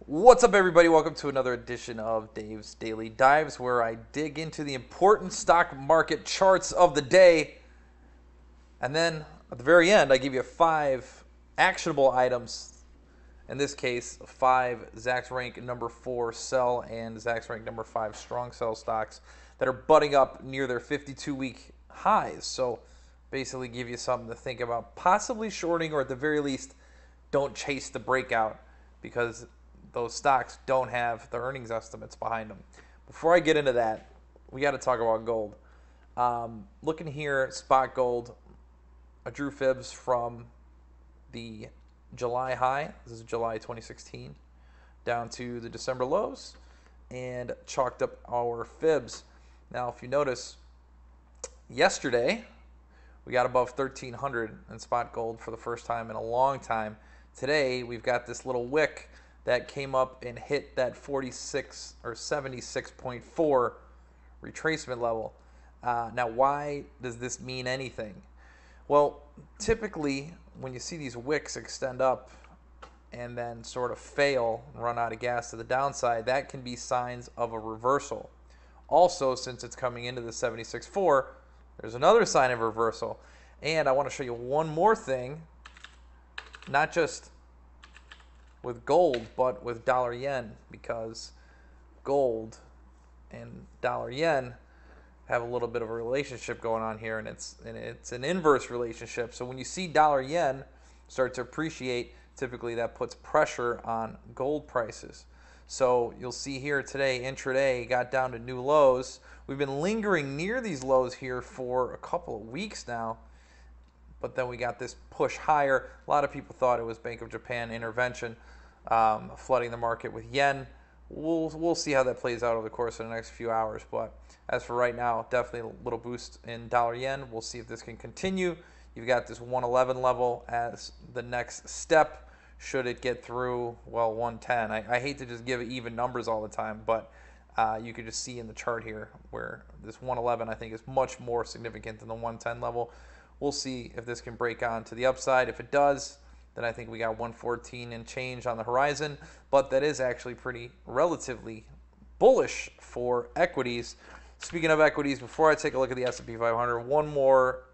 What's up, everybody? Welcome to another edition of Dave's Daily Dives, where I dig into the important stock market charts of the day. And then at the very end, I give you 5 actionable items. In this case, 5 Zacks rank number 4 sell and Zacks rank number 5 strong sell stocks that are butting up near their 52-week highs. So basically give you something to think about, possibly shorting, or at the very least, don't chase the breakout, because those stocks don't have the earnings estimates behind them. Before I get into that, we got to talk about gold. Looking here, spot gold, I drew fibs from the July high. This is July 2016, down to the December lows, and chalked up our fibs. Now, if you notice, yesterday we got above 1,300 in spot gold for the first time in a long time. Today we've got this little wick that came up and hit that 46 or 76.4 retracement level. Now, why does this mean anything? Well, typically when you see these wicks extend up and then sort of fail and run out of gas to the downside, that can be signs of a reversal. Also, since it's coming into the 76.4, there's another sign of reversal. And I want to show you one more thing, not just with gold, but with dollar yen, because gold and dollar yen have a little bit of a relationship going on here, and it's an inverse relationship. So when you see dollar yen start to appreciate, typically that puts pressure on gold prices. So you'll see here today, intraday got down to new lows. We've been lingering near these lows here for a couple of weeks now, but then we got this push higher. A lot of people thought it was Bank of Japan intervention, flooding the market with yen. We'll see how that plays out over the course of the next few hours. But as for right now, definitely a little boost in dollar yen. We'll see if this can continue. You've got this 111 level as the next step. Should it get through, well, 110. I hate to just give it even numbers all the time, but you can just see in the chart here where this 111, I think, is much more significant than the 110 level. We'll see if this can break on to the upside. If it does, then I think we got 114 and change on the horizon. But that is actually pretty relatively bullish for equities. Speaking of equities, before I take a look at the S&P 500, one more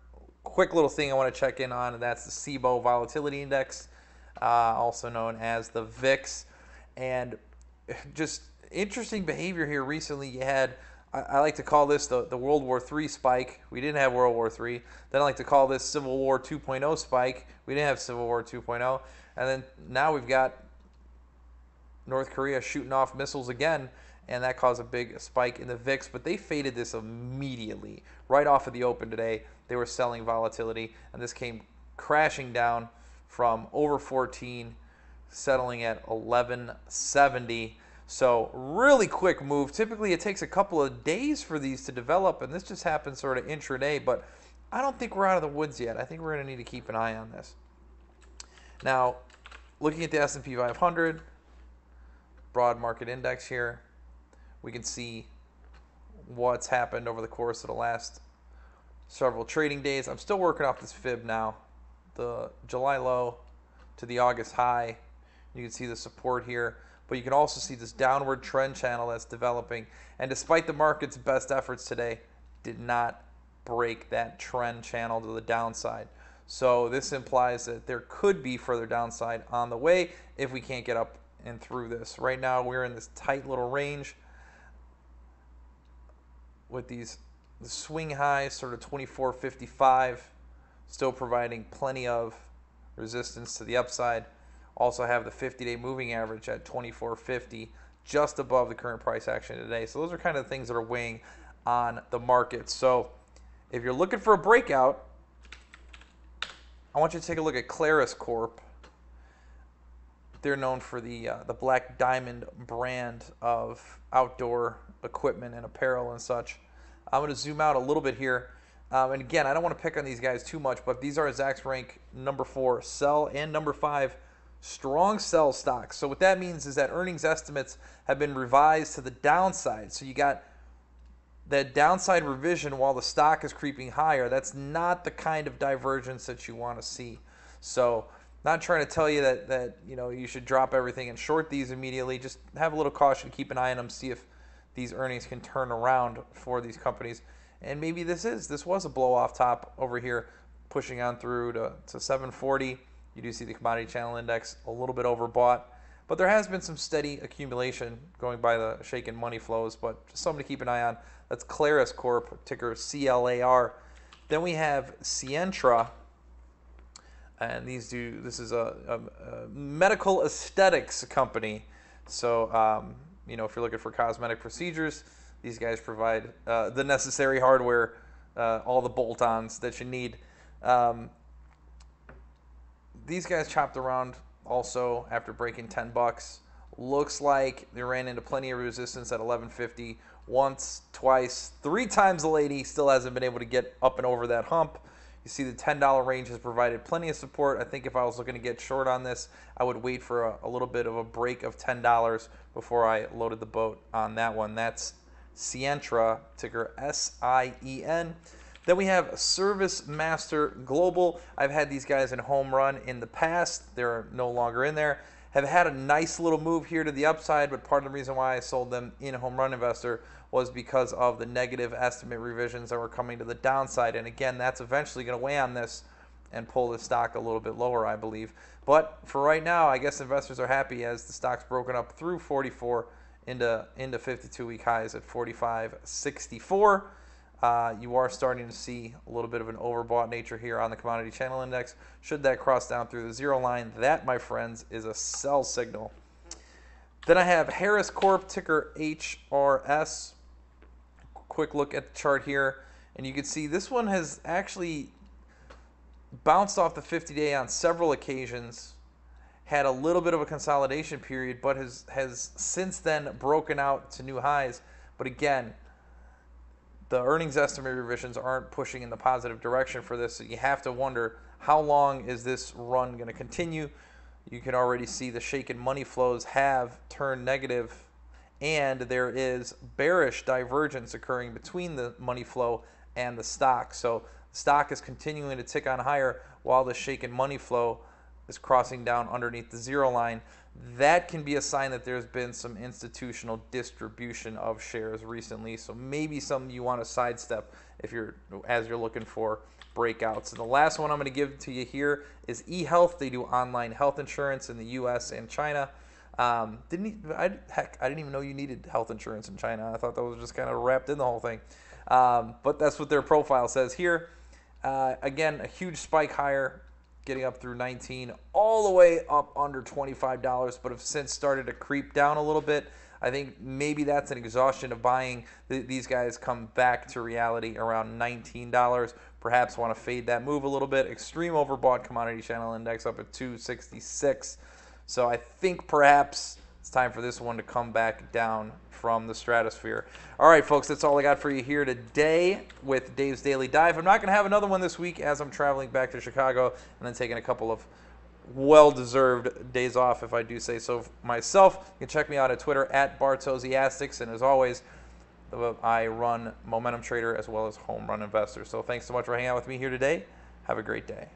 quick little thing I want to check in on, and that's the SIBO volatility index, also known as the VIX. And just interesting behavior here recently. You had, I like to call this the World War III spike. We didn't have World War III. Then I like to call this Civil War 2.0 spike. We didn't have Civil War 2.0. And then now we've got North Korea shooting off missiles again, and that caused a big spike in the VIX. But they faded this immediately. Right off of the open today, they were selling volatility, and this came crashing down from over 14, settling at 1170. So really quick move. Typically it takes a couple of days for these to develop, and this just happened sort of intraday, but I don't think we're out of the woods yet. I think we're going to need to keep an eye on this. Now, looking at the S&P 500, broad market index here, we can see what's happened over the course of the last several trading days. I'm still working off this fib now, the July low to the August high. You can see the support here. But you can also see this downward trend channel that's developing. And despite the market's best efforts today, did not break that trend channel to the downside. So this implies that there could be further downside on the way if we can't get up and through this. Right now we're in this tight little range with the swing highs, sort of 24.55, still providing plenty of resistance to the upside. Also have the 50-day moving average at 24.50, just above the current price action today. So those are kind of the things that are weighing on the market. So if you're looking for a breakout, I want you to take a look at Clarus Corp. They're known for the Black Diamond brand of outdoor equipment and apparel and such. I'm going to zoom out a little bit here. And again, I don't want to pick on these guys too much, but these are Zacks rank number 4 sell and number 5 strong sell stocks. So what that means is that earnings estimates have been revised to the downside. So you got that downside revision while the stock is creeping higher. That's not the kind of divergence that you want to see. So Not trying to tell you that you know you should drop everything and short these immediately. Just have a little caution, keep an eye on them, see if these earnings can turn around for these companies. And maybe this was a blow off top over here, pushing on through to 740. You do see the commodity channel index a little bit overbought, but there has been some steady accumulation going by the shaken money flows, but just something to keep an eye on. That's Claris Corp, ticker CLAR. Then we have Sientra, and this is a medical aesthetics company. So, you know, if you're looking for cosmetic procedures, these guys provide the necessary hardware, all the bolt-ons that you need. These guys chopped around also after breaking 10 bucks. Looks like they ran into plenty of resistance at 11.50 once, twice, 3 times the lady. Still hasn't been able to get up and over that hump. You see the $10 range has provided plenty of support. I think if I was looking to get short on this, I would wait for a little bit of a break of $10 before I loaded the boat on that one. That's Sientra, ticker SIEN. Then we have Service Master Global. I've had these guys in home run in the past. They're no longer in there. Have had a nice little move here to the upside, but part of the reason why I sold them in Home Run Investor was because of the negative estimate revisions that were coming to the downside. And again, that's eventually going to weigh on this and pull the stock a little bit lower, I believe. But for right now, I guess investors are happy as the stock's broken up through 44 into 52-week highs at 45.64. You are starting to see a little bit of an overbought nature here on the commodity channel index. Should that cross down through the zero line, that, my friends, is a sell signal. Then I have Harris Corp, ticker HRS. Quick look at the chart here, and you can see this one has actually bounced off the 50-day on several occasions, had a little bit of a consolidation period, but has since then broken out to new highs. But again, the earnings estimate revisions aren't pushing in the positive direction for this, so you have to wonder how long is this run going to continue. You can already see the shaken money flows have turned negative, and there is bearish divergence occurring between the money flow and the stock. So the stock is continuing to tick on higher while the shaken money flow is crossing down underneath the zero line. That can be a sign that there's been some institutional distribution of shares recently. So maybe something you want to sidestep as you're looking for breakouts. And the last one I'm going to give to you here is eHealth. They do online health insurance in the U.S. and China. I didn't even know you needed health insurance in China. I thought that was just kind of wrapped in the whole thing. But that's what their profile says here. Again, a huge spike higher, getting up through 19, all the way up under $25, but have since started to creep down a little bit. I think maybe that's an exhaustion of buying. These guys come back to reality around $19. Perhaps want to fade that move a little bit. Extreme overbought commodity channel index up at 266. So I think perhaps it's time for this one to come back down from the stratosphere. All right, folks, that's all I got for you here today with Dave's Daily Dive. I'm not going to have another one this week as I'm traveling back to Chicago and then taking a couple of well-deserved days off, if I do say so myself. You can check me out at Twitter at Bartosiastics, and as always, I run Momentum Trader as well as Home Run Investor. So thanks so much for hanging out with me here today. Have a great day.